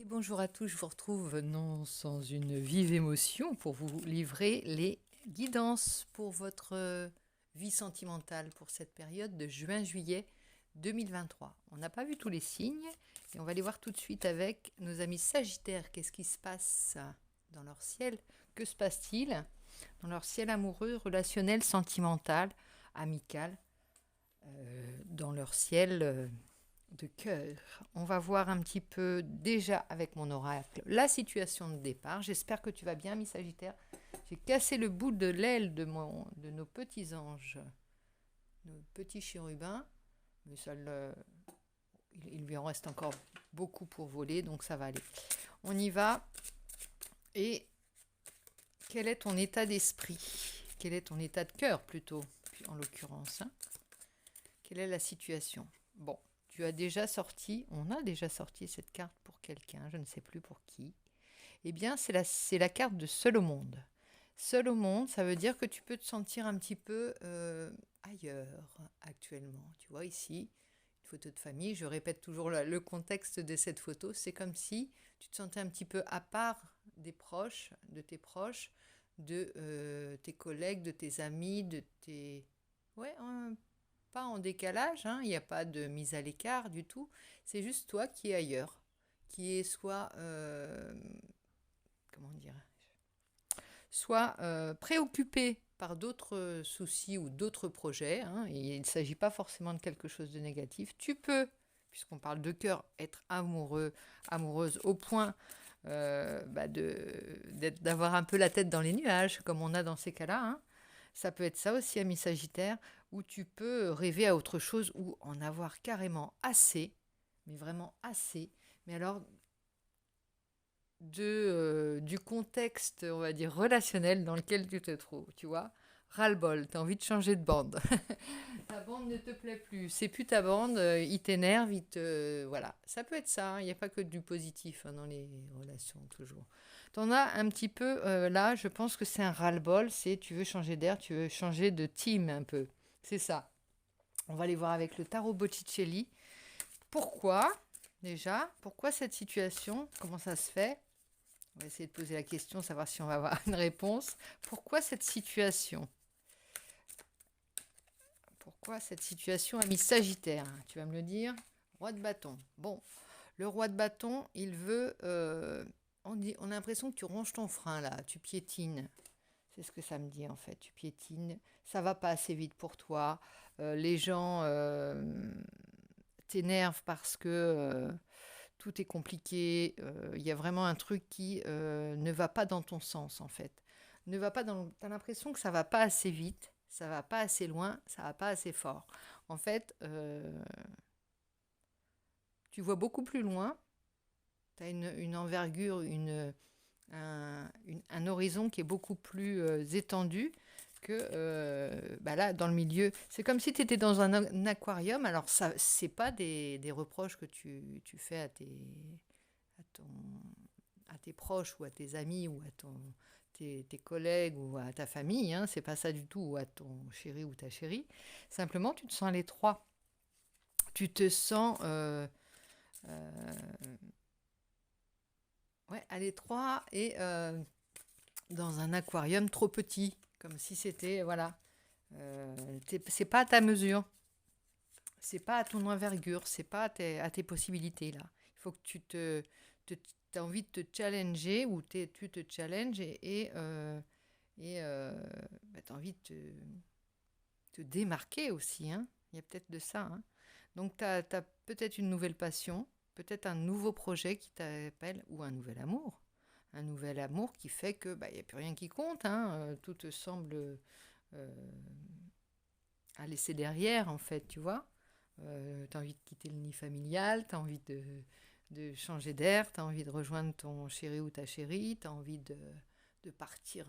Et bonjour à tous, je vous retrouve non sans une vive émotion pour vous livrer les guidances pour votre vie sentimentale pour cette période de juin-juillet 2023. On n'a pas vu tous les signes et on va les voir tout de suite avec nos amis Sagittaires. Qu'est-ce qui se passe dans leur ciel? Que se passe-t-il dans leur ciel amoureux, relationnel, sentimental, amical, dans leur ciel de cœur? On va voir un petit peu déjà avec mon oracle la situation de départ. J'espère que tu vas bien, mi Sagittaire. J'ai cassé le bout de l'aile de nos petits anges, nos petits chérubins, mais il lui en reste encore beaucoup pour voler, donc ça va aller. On y va. Et quel est ton état d'esprit? Quel est ton état de cœur plutôt, en l'occurrence, hein? Quelle est la situation? Bon, on a déjà sorti cette carte pour quelqu'un, je ne sais plus pour qui. Eh bien, c'est la carte de seul au monde. Seul au monde, ça veut dire que tu peux te sentir un petit peu ailleurs actuellement. Tu vois ici, une photo de famille, je répète toujours le contexte de cette photo, c'est comme si tu te sentais un petit peu à part des proches, de tes proches, de tes collègues, de tes amis, de tes... Ouais, pas en décalage, hein, il n'y a pas de mise à l'écart du tout, c'est juste toi qui es ailleurs, qui est soit, comment dire, soit préoccupé par d'autres soucis ou d'autres projets, hein, et il ne s'agit pas forcément de quelque chose de négatif. Tu peux, puisqu'on parle de cœur, être amoureux, amoureuse au point d'avoir un peu la tête dans les nuages, comme on a dans ces cas-là, hein. Ça peut être ça aussi, ami Sagittaire, où tu peux rêver à autre chose ou en avoir carrément assez, mais vraiment assez. Mais alors, du contexte, on va dire, relationnel dans lequel tu te trouves, tu vois. Ras-le-bol, tu as envie de changer de bande. Ta bande ne te plaît plus, c'est plus ta bande, il t'énerve, voilà. Ça peut être ça, il n'y a pas que du positif, hein, dans les relations, toujours. T'en as un petit peu, là, je pense que c'est un ras-le-bol, c'est tu veux changer d'air, tu veux changer de team un peu. C'est ça. On va aller voir avec le tarot Botticelli. Pourquoi, déjà, pourquoi cette situation? Comment ça se fait? On va essayer de poser la question, savoir si on va avoir une réponse. Pourquoi cette situation? Pourquoi cette situation a mis Sagittaire? Tu vas me le dire. Roi de bâton. Bon, le roi de bâton, il veut... on a l'impression que tu ronges ton frein là, tu piétines. C'est ce que ça me dit en fait. Tu piétines, ça va pas assez vite pour toi. Les gens t'énervent parce que tout est compliqué. Il y a vraiment un truc qui ne va pas dans ton sens en fait. Ne va pas dans. T'as l'impression que ça va pas assez vite, ça va pas assez loin, ça va pas assez fort. En fait, tu vois beaucoup plus loin. Tu as une envergure, un horizon qui est beaucoup plus étendu que là, dans le milieu. C'est comme si tu étais dans un aquarium. Alors, ça, c'est pas des reproches que tu fais à tes proches ou à tes amis ou tes collègues ou à ta famille. Hein, c'est pas ça du tout, ou à ton chéri ou ta chérie. Simplement, tu te sens à l'étroit. Tu te sens... ouais, à l'étroit et dans un aquarium trop petit, comme si c'était, voilà, c'est pas à ta mesure, c'est pas à ton envergure, c'est pas à tes possibilités là. Il faut que tu as envie de te challenger ou tu te challenges tu as envie de te démarquer aussi, hein. Il y a peut-être de ça, hein. Donc tu as peut-être une nouvelle passion, peut-être un nouveau projet qui t'appelle ou un nouvel amour. Un nouvel amour qui fait que il n'y a plus rien qui compte, hein. Tout te semble à laisser derrière, en fait, tu vois. Tu as envie de quitter le nid familial, tu as envie de changer d'air, tu as envie de rejoindre ton chéri ou ta chérie, tu as envie de partir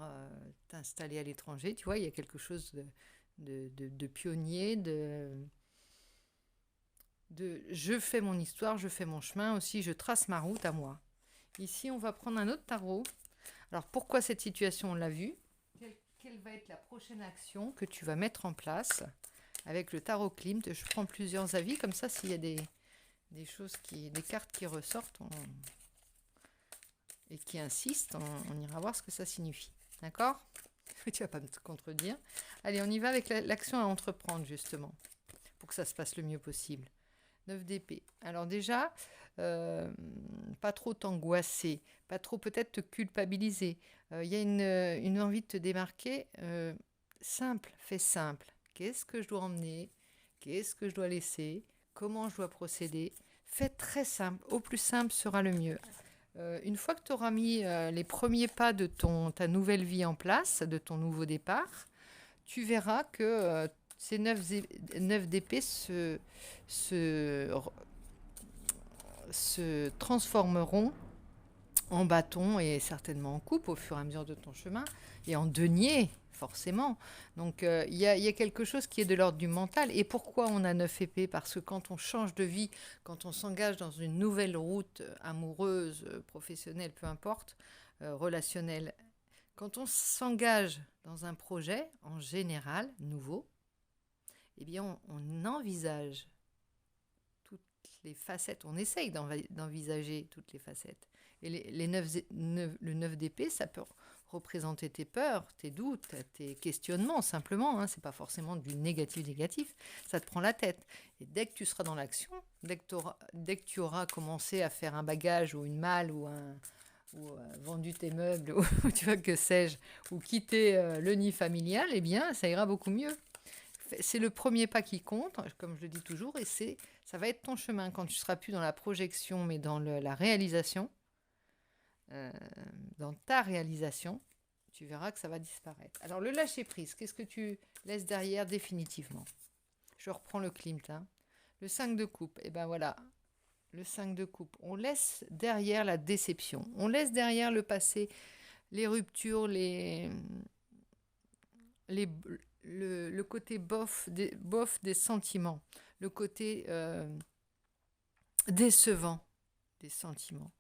t'installer à l'étranger. Tu vois, il y a quelque chose de pionnier, de je fais mon histoire, je fais mon chemin aussi, je trace ma route à moi. Ici, on va prendre un autre tarot. Alors, pourquoi cette situation? On l'a vu. Quelle va être la prochaine action que tu vas mettre en place avec le tarot Klimt? Je prends plusieurs avis, comme ça, s'il y a des choses des cartes qui ressortent, et qui insiste, on ira voir ce que ça signifie. D'accord ? Tu vas pas me contredire. Allez, on y va avec l'action à entreprendre, justement, pour que ça se passe le mieux possible. 9 d'épée. Alors déjà, pas trop t'angoisser, pas trop peut-être te culpabiliser. Il y a une envie de te démarquer. Simple, fais simple. Qu'est-ce que je dois emmener ? Qu'est-ce que je dois laisser ? Comment je dois procéder ? Fais très simple. Au plus simple sera le mieux. Une fois que tu auras mis les premiers pas de ta nouvelle vie en place, de ton nouveau départ, tu verras que ces 9 d'épée se transformeront en bâton et certainement en coupe au fur et à mesure de ton chemin, et en denier, forcément. Donc il y a quelque chose qui est de l'ordre du mental. Et pourquoi on a 9 épées ? Parce que quand on change de vie, quand on s'engage dans une nouvelle route amoureuse, professionnelle, peu importe, relationnelle, quand on s'engage dans un projet, en général, nouveau, eh bien on envisage toutes les facettes, on essaye d'envisager toutes les facettes. Et le 9 d'épée, ça peut représenter tes peurs, tes doutes, tes questionnements, simplement. Hein, c'est pas forcément du négatif. Ça te prend la tête. Et dès que tu seras dans l'action, dès que tu auras commencé à faire un bagage ou une malle ou vendu tes meubles, ou tu vois, que sais-je, ou quitter le nid familial, eh bien, ça ira beaucoup mieux. C'est le premier pas qui compte, comme je le dis toujours, et ça va être ton chemin quand tu seras plus dans la projection, mais dans la réalisation. Dans ta réalisation, tu verras que ça va disparaître. Alors, le lâcher-prise, qu'est-ce que tu laisses derrière définitivement ? Je reprends le Klimt. Hein. Le 5 de coupe, et ben voilà, le 5 de coupe. On laisse derrière la déception. On laisse derrière le passé, les ruptures, le côté bof des sentiments, le côté décevant des sentiments,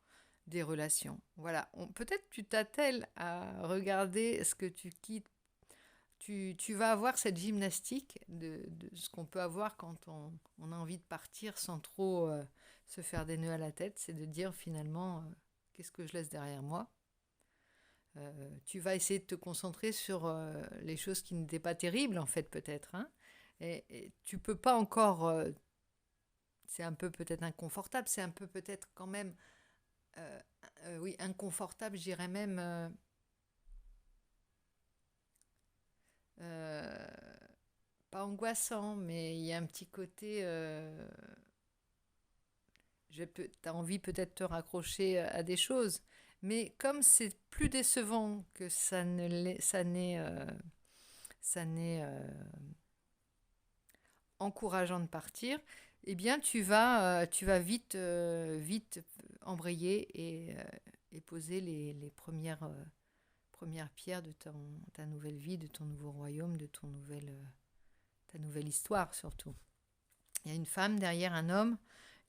des relations. Voilà. Peut-être tu t'attelles à regarder ce que tu quittes. Tu vas avoir cette gymnastique de ce qu'on peut avoir quand on a envie de partir sans trop se faire des nœuds à la tête. C'est de dire finalement, qu'est-ce que je laisse derrière moi ? Tu vas essayer de te concentrer sur les choses qui n'étaient pas terribles, en fait, peut-être. Hein, et tu peux pas encore... c'est un peu peut-être inconfortable, c'est un peu peut-être quand même... oui, inconfortable, je dirais même... pas angoissant, mais il y a un petit côté... t'as envie peut-être de te raccrocher à des choses. Mais comme c'est plus décevant que ça n'est encourageant de partir, eh bien tu vas vite embrayer et poser les premières pierres de ta nouvelle vie, de ton nouveau royaume, de ta nouvelle histoire surtout. Il y a une femme derrière un homme,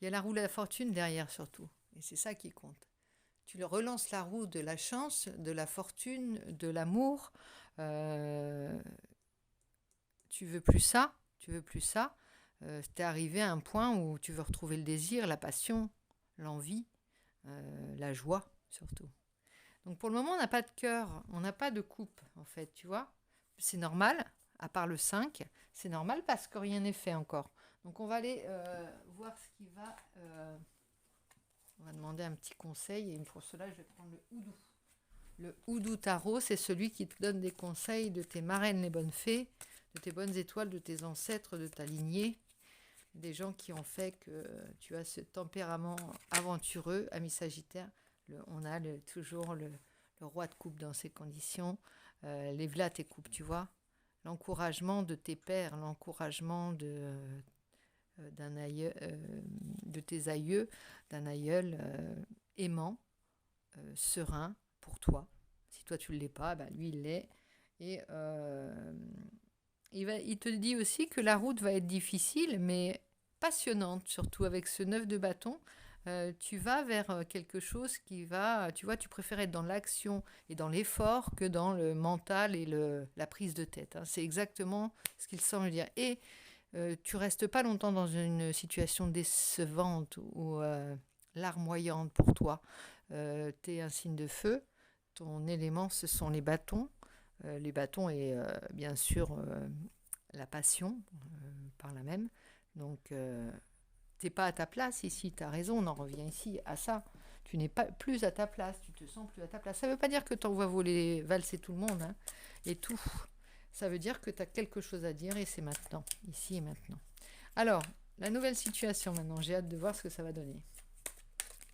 il y a la roue de la fortune derrière surtout. Et c'est ça qui compte. Tu relances la roue de la chance, de la fortune, de l'amour. Tu veux plus ça. T'es arrivé à un point où tu veux retrouver le désir, la passion, l'envie, la joie surtout. Donc pour le moment, on n'a pas de cœur, on n'a pas de coupe en fait, tu vois. C'est normal, à part le 5, c'est normal parce que rien n'est fait encore. Donc on va aller voir ce qui va... on va demander un petit conseil et pour cela, je vais prendre le houdou. Le houdou tarot, c'est celui qui te donne des conseils de tes marraines, les bonnes fées, de tes bonnes étoiles, de tes ancêtres, de ta lignée, des gens qui ont fait que tu as ce tempérament aventureux, ami Sagittaire. On a toujours le roi de coupe dans ces conditions, les v'là tes coupes, tu vois. L'encouragement de tes pères, l'encouragement de tes aïeux, d'un aïeul aimant, serein pour toi. Si toi tu ne l'es pas, bah lui il l'est. Et il te dit aussi que la route va être difficile, mais passionnante, surtout avec ce 9 de bâton. Tu vas vers quelque chose qui va... Tu vois, tu préfères être dans l'action et dans l'effort que dans le mental et la prise de tête. Hein. C'est exactement ce qu'il semble dire. Et tu restes pas longtemps dans une situation décevante ou larmoyante pour toi. tu es un signe de feu. Ton élément, ce sont les bâtons. Les bâtons et bien sûr la passion par là même. Donc, t'es pas à ta place ici, tu as raison, on en revient ici à ça. Tu n'es pas plus à ta place, tu te sens plus à ta place. Ça ne veut pas dire que tu envoies voler, valser tout le monde hein, et tout. Ça veut dire que tu as quelque chose à dire et c'est maintenant, ici et maintenant. Alors, la nouvelle situation maintenant, j'ai hâte de voir ce que ça va donner.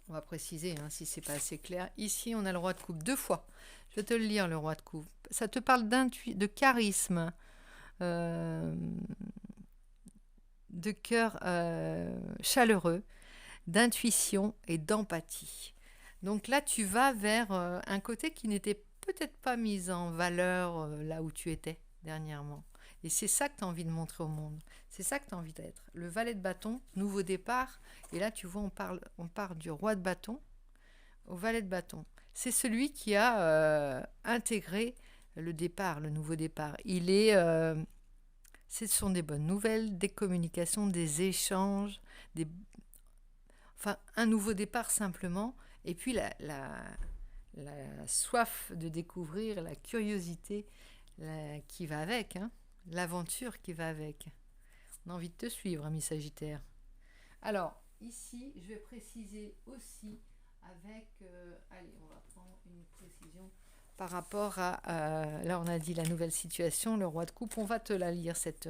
On va préciser hein, si c'est pas assez clair. Ici, on a le roi de coupe 2 fois. Je vais te le lire, le roi de coupe. Ça te parle de charisme, de cœur chaleureux, d'intuition et d'empathie. Donc là, tu vas vers un côté qui n'était peut-être pas mis en valeur là où tu étais dernièrement. Et c'est ça que tu as envie de montrer au monde. C'est ça que tu as envie d'être. Le valet de bâton, nouveau départ. Et là, tu vois, on part du roi de bâton au valet de bâton. C'est celui qui a intégré le départ, le nouveau départ. Ce sont des bonnes nouvelles, des communications, des échanges, un nouveau départ simplement. Et puis la soif de découvrir, la curiosité qui va avec, hein, l'aventure qui va avec. On a envie de te suivre, ami Sagittaire. Alors, ici, je vais préciser aussi avec... allez, on va prendre une précision par rapport à... là, on a dit la nouvelle situation, le roi de coupe. On va te la lire, cette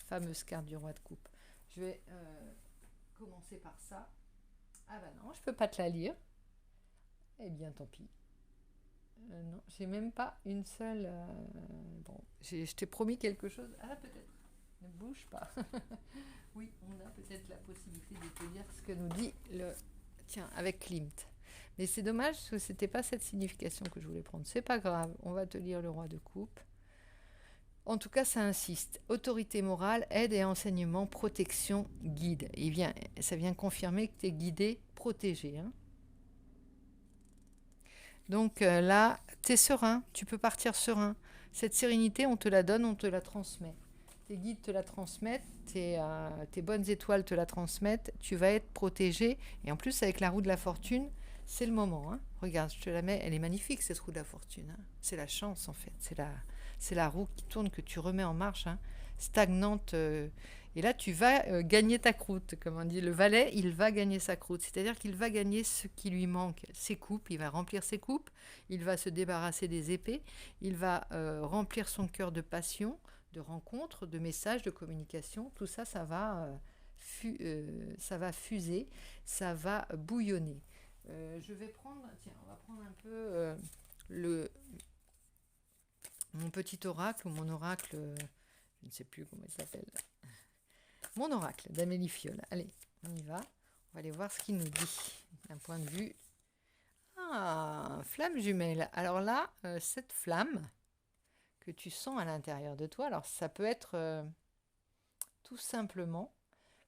fameuse carte du roi de coupe. Je vais commencer par ça. Ah bah non, je peux pas te la lire. Eh bien, tant pis. Non, j'ai même pas une seule... bon, je t'ai promis quelque chose. Ah, peut-être. Ne bouge pas. Oui, on a peut-être la possibilité de te lire ce que nous dit le... Tiens, avec Klimt. Mais c'est dommage parce que c'était pas cette signification que je voulais prendre. C'est pas grave, on va te lire le roi de coupe. En tout cas, ça insiste. Autorité morale, aide et enseignement, protection, guide. Ça vient confirmer que tu es guidé, protégé. Hein. Donc là, tu es serein, tu peux partir serein. Cette sérénité, on te la donne, on te la transmet. Tes guides te la transmettent, tes bonnes étoiles te la transmettent, tu vas être protégé. Et en plus, avec la roue de la fortune, c'est le moment. Hein. Regarde, je te la mets, elle est magnifique cette roue de la fortune. Hein. C'est la chance en fait, c'est la roue qui tourne que tu remets en marche, hein. Stagnante. Et là, tu vas gagner ta croûte. Comme on dit, le valet, il va gagner sa croûte. C'est-à-dire qu'il va gagner ce qui lui manque, ses coupes. Il va remplir ses coupes, il va se débarrasser des épées, il va remplir son cœur de passion, de rencontres, de messages, de communication. Tout ça, ça va fuser, ça va bouillonner. Je vais prendre, tiens, on va prendre un peu mon petit oracle, ou mon oracle, je ne sais plus comment il s'appelle. Mon oracle d'Amélie Fiole. Allez, on y va. On va aller voir ce qu'il nous dit d'un point de vue. Ah, flamme jumelle. Alors là, cette flamme que tu sens à l'intérieur de toi, alors ça peut être tout simplement,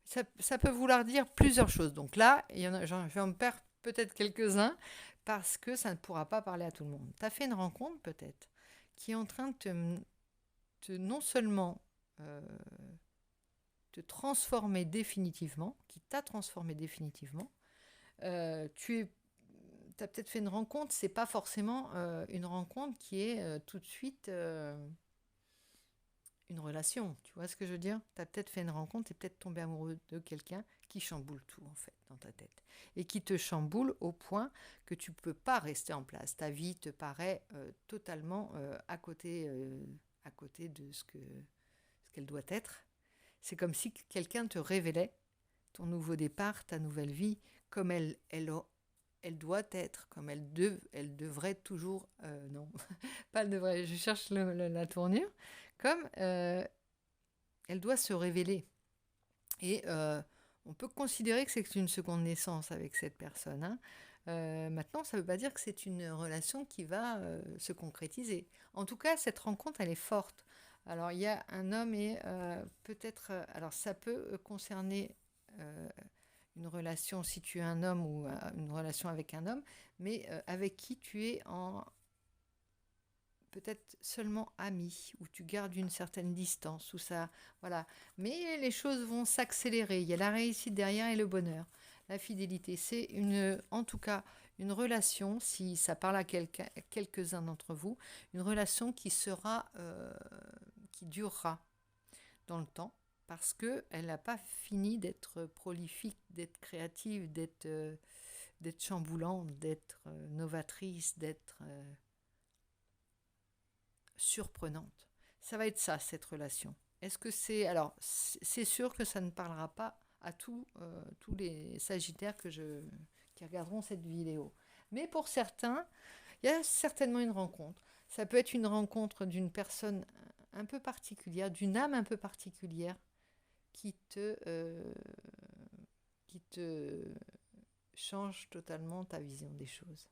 ça peut vouloir dire plusieurs choses. Donc là, je vais en perdre peut-être quelques-uns parce que ça ne pourra pas parler à tout le monde. Tu as fait une rencontre peut-être qui est en train de non seulement te transformer définitivement, qui t'a transformé définitivement. Tu as peut-être fait une rencontre, c'est pas forcément une rencontre qui est tout de suite une relation. Tu vois ce que je veux dire? Tu as peut-être fait une rencontre, tu es peut-être tombé amoureux de quelqu'un qui chamboule tout en fait dans ta tête. Et qui te chamboule au point que tu ne peux pas rester en place. Ta vie te paraît totalement à côté de ce qu'elle doit être. C'est comme si quelqu'un te révélait ton nouveau départ, ta nouvelle vie, comme elle doit être, comme elle devrait toujours... non, pas elle devrait, je cherche la tournure. Comme elle doit se révéler. Et on peut considérer que c'est une seconde naissance avec cette personne. Hein. Maintenant, ça ne veut pas dire que c'est une relation qui va se concrétiser. En tout cas, cette rencontre, elle est forte. Alors, il y a un homme et peut-être... alors, ça peut concerner une relation, si tu es un homme ou une relation avec un homme, mais avec qui tu es en peut-être seulement ami, où tu gardes une certaine distance, où ça... Voilà. Mais les choses vont s'accélérer. Il y a la réussite derrière et le bonheur. La fidélité, c'est en tout cas une relation, si ça parle à quelques-uns d'entre vous, une relation qui durera dans le temps, parce qu'elle n'a pas fini d'être prolifique, d'être créative, d'être chamboulante, d'être novatrice, d'être surprenante. Ça va être ça, cette relation. Est-ce que c'est... Alors, c'est sûr que ça ne parlera pas à tous les Sagittaires qui regarderont cette vidéo. Mais pour certains, il y a certainement une rencontre. Ça peut être une rencontre d'une personne un peu particulière, d'une âme un peu particulière qui te change totalement ta vision des choses,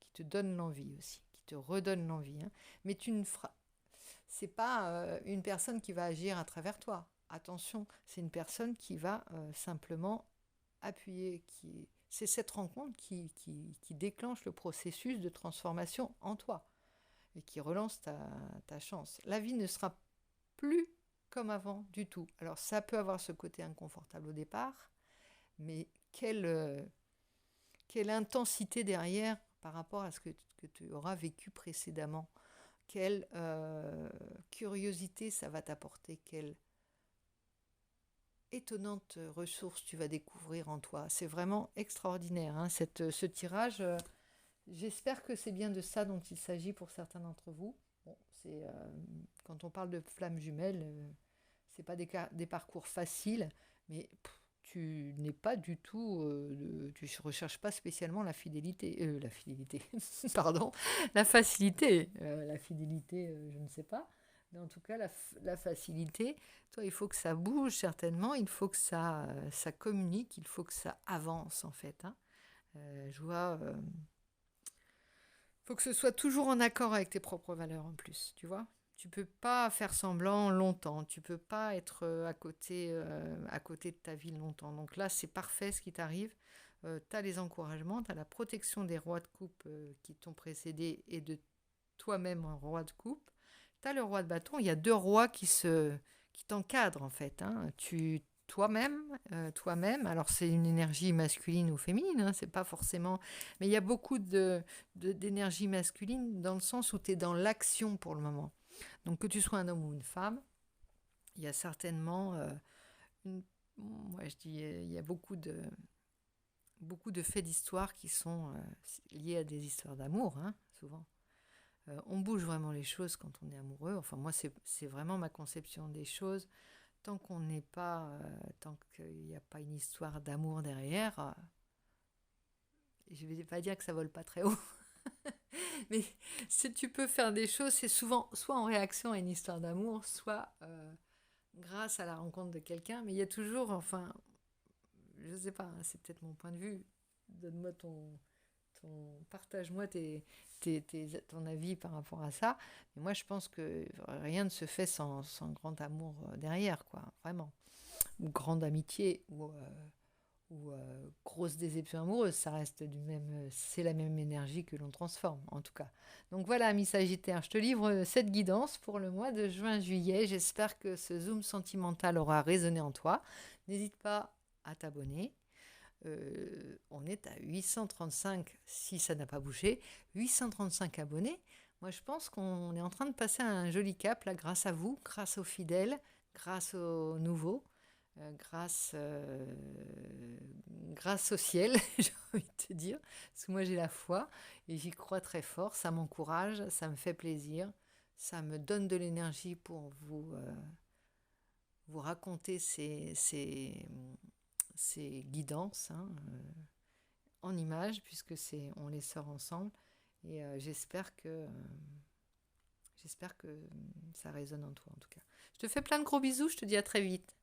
qui te donne l'envie aussi, qui te redonne l'envie. Hein. Mais c'est pas une personne qui va agir à travers toi. Attention, c'est une personne qui va simplement appuyer. C'est cette rencontre qui déclenche le processus de transformation en toi et qui relance ta chance. La vie ne sera plus comme avant du tout. Alors ça peut avoir ce côté inconfortable au départ, mais quelle intensité derrière par rapport à ce que tu auras vécu précédemment. Quelle curiosité ça va t'apporter, quelle étonnante ressource tu vas découvrir en toi. C'est vraiment extraordinaire, hein, ce tirage. J'espère que c'est bien de ça dont il s'agit pour certains d'entre vous. Bon, quand on parle de flammes jumelles, c'est pas des parcours faciles, mais tu n'es pas du tout, tu ne recherches pas spécialement la fidélité, pardon, la facilité, la fidélité, je ne sais pas, mais en tout cas la facilité, toi il faut que ça bouge certainement, il faut que ça communique, il faut que ça avance en fait. Hein. Je vois, faut que ce soit toujours en accord avec tes propres valeurs en plus, tu vois. Tu peux pas faire semblant longtemps, tu peux pas être à côté de ta vie longtemps. Donc là, c'est parfait ce qui t'arrive. Tu as les encouragements, tu as la protection des rois de coupe qui t'ont précédé et de toi-même un roi de coupe. Tu as le roi de bâton, il y a deux rois qui t'encadrent en fait. Hein. Toi-même, alors c'est une énergie masculine ou féminine, hein, c'est pas forcément... Mais il y a beaucoup d'énergie masculine dans le sens où tu es dans l'action pour le moment. Donc que tu sois un homme ou une femme, il y a certainement moi je dis il y a beaucoup de faits d'histoire qui sont liés à des histoires d'amour, hein, souvent. On bouge vraiment les choses quand on est amoureux. Enfin moi c'est vraiment ma conception des choses. Tant qu'il n'y a pas une histoire d'amour derrière, je ne vais pas dire que ça vole pas très haut. Mais si tu peux faire des choses, c'est souvent soit en réaction à une histoire d'amour, soit grâce à la rencontre de quelqu'un. Mais il y a toujours, enfin, je sais pas, hein, c'est peut-être mon point de vue. Donne-moi partage-moi ton avis par rapport à ça. Mais moi, je pense que rien ne se fait sans grand amour derrière, quoi, vraiment. Ou grande amitié, ou grosse déception amoureuse, ça reste c'est la même énergie que l'on transforme, en tout cas. Donc voilà, amis Sagittaire, je te livre cette guidance pour le mois de juin-juillet. J'espère que ce zoom sentimental aura résonné en toi. N'hésite pas à t'abonner. On est à 835, si ça n'a pas bougé, 835 abonnés. Moi, je pense qu'on est en train de passer un joli cap, là, grâce à vous, grâce aux fidèles, grâce aux nouveaux. Grâce au ciel, j'ai envie de te dire, parce que moi j'ai la foi et j'y crois très fort, ça m'encourage, ça me fait plaisir, ça me donne de l'énergie pour vous raconter ces guidances hein, en images, puisque on les sort ensemble et j'espère que ça résonne en toi en tout cas. Je te fais plein de gros bisous, je te dis à très vite.